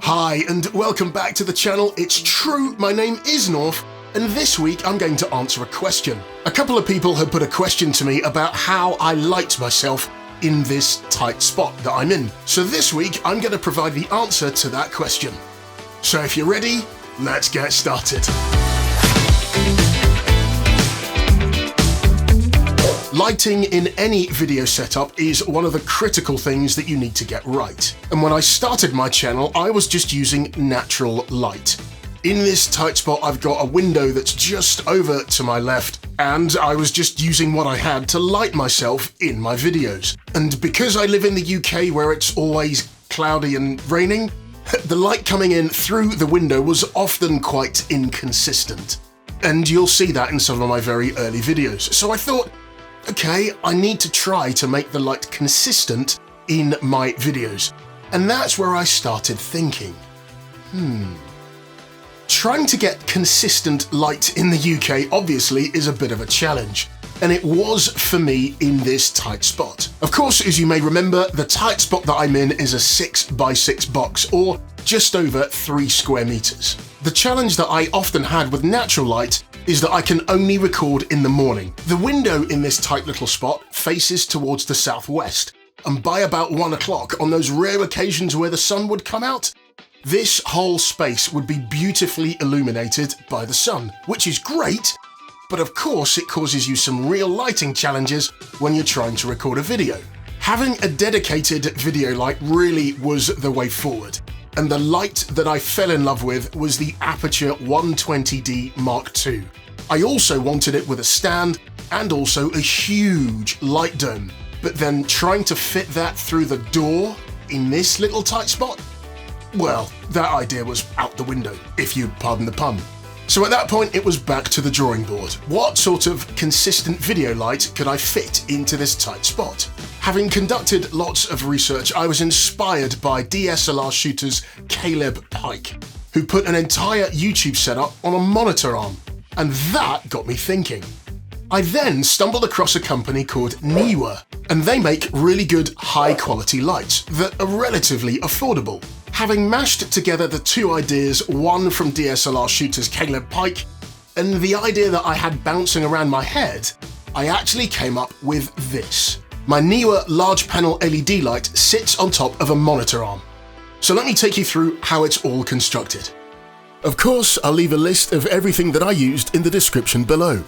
Hi and welcome back to the channel. It's true, my name is Norf, and this week I'm going to answer a question. A couple of people have put a question to me about how I light myself in this tight spot that I'm in. So this week I'm going to provide the answer to that question. So if you're ready, let's get started. Lighting in any video setup is one of the critical things that you need to get right. And when I started my channel, I was just using natural light. In this tight spot, I've got a window that's just over to my left, and I was just using what I had to light myself in my videos. And because I live in the UK where it's always cloudy and raining, the light coming in through the window was often quite inconsistent. And you'll see that in some of my very early videos. So I thought, okay, I need to try to make the light consistent in my videos. And that's where I started thinking, trying to get consistent light in the UK obviously is a bit of a challenge. And it was for me in this tight spot. Of course, as you may remember, the tight spot that I'm in is a 6x6 box, or just over 3 square meters. The challenge that I often had with natural light is that I can only record in the morning. The window in this tight little spot faces towards the southwest, and by about 1 o'clock, on those rare occasions where the sun would come out, this whole space would be beautifully illuminated by the sun, which is great, but of course it causes you some real lighting challenges when you're trying to record a video. Having a dedicated video light really was the way forward. And the light that I fell in love with was the Aperture 120D Mark II. I also wanted it with a stand and also a huge light dome, but then trying to fit that through the door in this little tight spot? Well, that idea was out the window, if you pardon the pun. So at that point, it was back to the drawing board. What sort of consistent video light could I fit into this tight spot? Having conducted lots of research, I was inspired by DSLR shooters Caleb Pike, who put an entire YouTube setup on a monitor arm, and that got me thinking. I then stumbled across a company called Neewer, and they make really good high-quality lights that are relatively affordable. Having mashed together the two ideas, one from DSLR shooters Caleb Pike, and the idea that I had bouncing around my head, I actually came up with this. My Neewer large panel LED light sits on top of a monitor arm. So let me take you through how it's all constructed. Of course, I'll leave a list of everything that I used in the description below.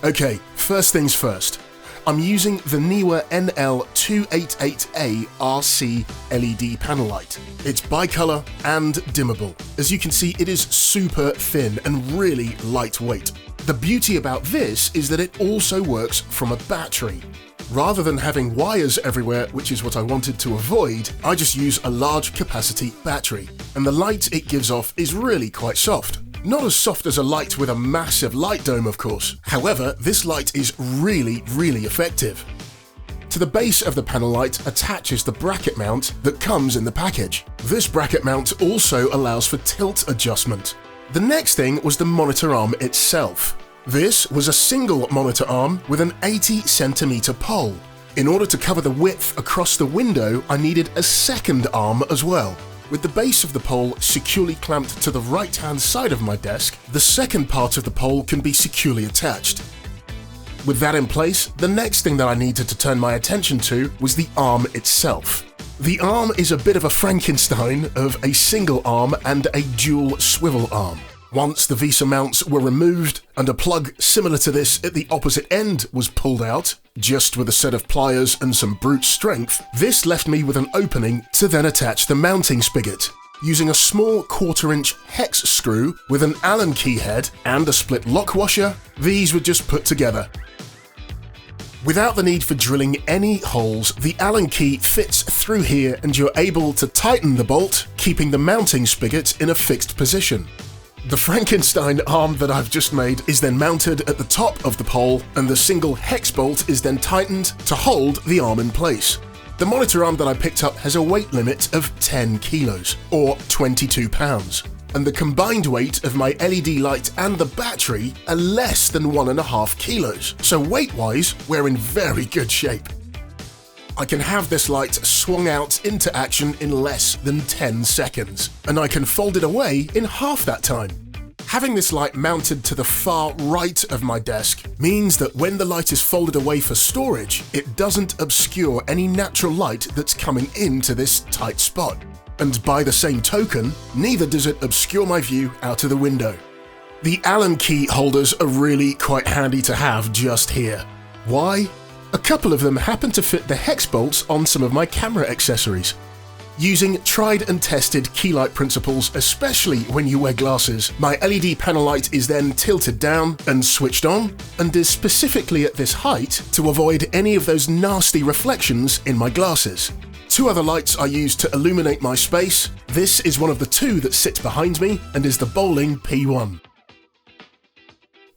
Okay, first things first. I'm using the Neewer NL288A RC LED panel light. It's bicolor and dimmable. As you can see, it is super thin and really lightweight. The beauty about this is that it also works from a battery. Rather than having wires everywhere, which is what I wanted to avoid, I just use a large capacity battery. And the light it gives off is really quite soft. Not as soft as a light with a massive light dome, of course. However, this light is really effective. To the base of the panel light attaches the bracket mount that comes in the package. This bracket mount also allows for tilt adjustment. The next thing was the monitor arm itself. This was a single monitor arm with an 80cm pole. In order to cover the width across the window, I needed a second arm as well. With the base of the pole securely clamped to the right-hand side of my desk, the second part of the pole can be securely attached. With that in place, the next thing that I needed to turn my attention to was the arm itself. The arm is a bit of a Frankenstein of a single arm and a dual swivel arm. Once the VESA mounts were removed and a plug similar to this at the opposite end was pulled out, just with a set of pliers and some brute strength, this left me with an opening to then attach the mounting spigot. Using a small 1/4-inch hex screw with an Allen key head and a split lock washer, these were just put together. Without the need for drilling any holes, the Allen key fits through here and you're able to tighten the bolt, keeping the mounting spigot in a fixed position. The Frankenstein arm that I've just made is then mounted at the top of the pole, and the single hex bolt is then tightened to hold the arm in place. The monitor arm that I picked up has a weight limit of 10 kilos, or 22 pounds, and the combined weight of my LED light and the battery are less than 1.5 kilos, so weight-wise, we're in very good shape. I can have this light swung out into action in less than 10 seconds, and I can fold it away in half that time. Having this light mounted to the far right of my desk means that when the light is folded away for storage, it doesn't obscure any natural light that's coming into this tight spot. And by the same token, neither does it obscure my view out of the window. The Allen key holders are really quite handy to have just here. Why? A couple of them happen to fit the hex bolts on some of my camera accessories. Using tried and tested key light principles, especially when you wear glasses, my LED panel light is then tilted down and switched on, and is specifically at this height to avoid any of those nasty reflections in my glasses. Two other lights I use to illuminate my space. This is one of the two that sits behind me and is the bowling P1.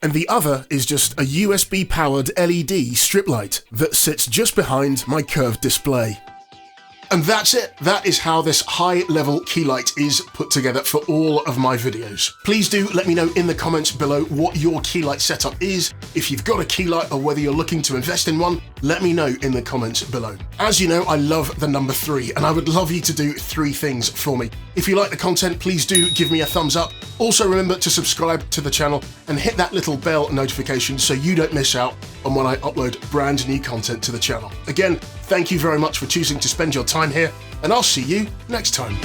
And the other is just a USB-powered LED strip light that sits just behind my curved display. And that's it. That is how this high-level key light is put together for all of my videos. Please do let me know in the comments below what your key light setup is. If you've got a key light or whether you're looking to invest in one, let me know in the comments below. As you know, I love the number 3, and I would love you to do 3 things for me. If you like the content, please do give me a thumbs up. Also remember to subscribe to the channel and hit that little bell notification so you don't miss out on when I upload brand new content to the channel. Again, thank you very much for choosing to spend your time here, and I'll see you next time.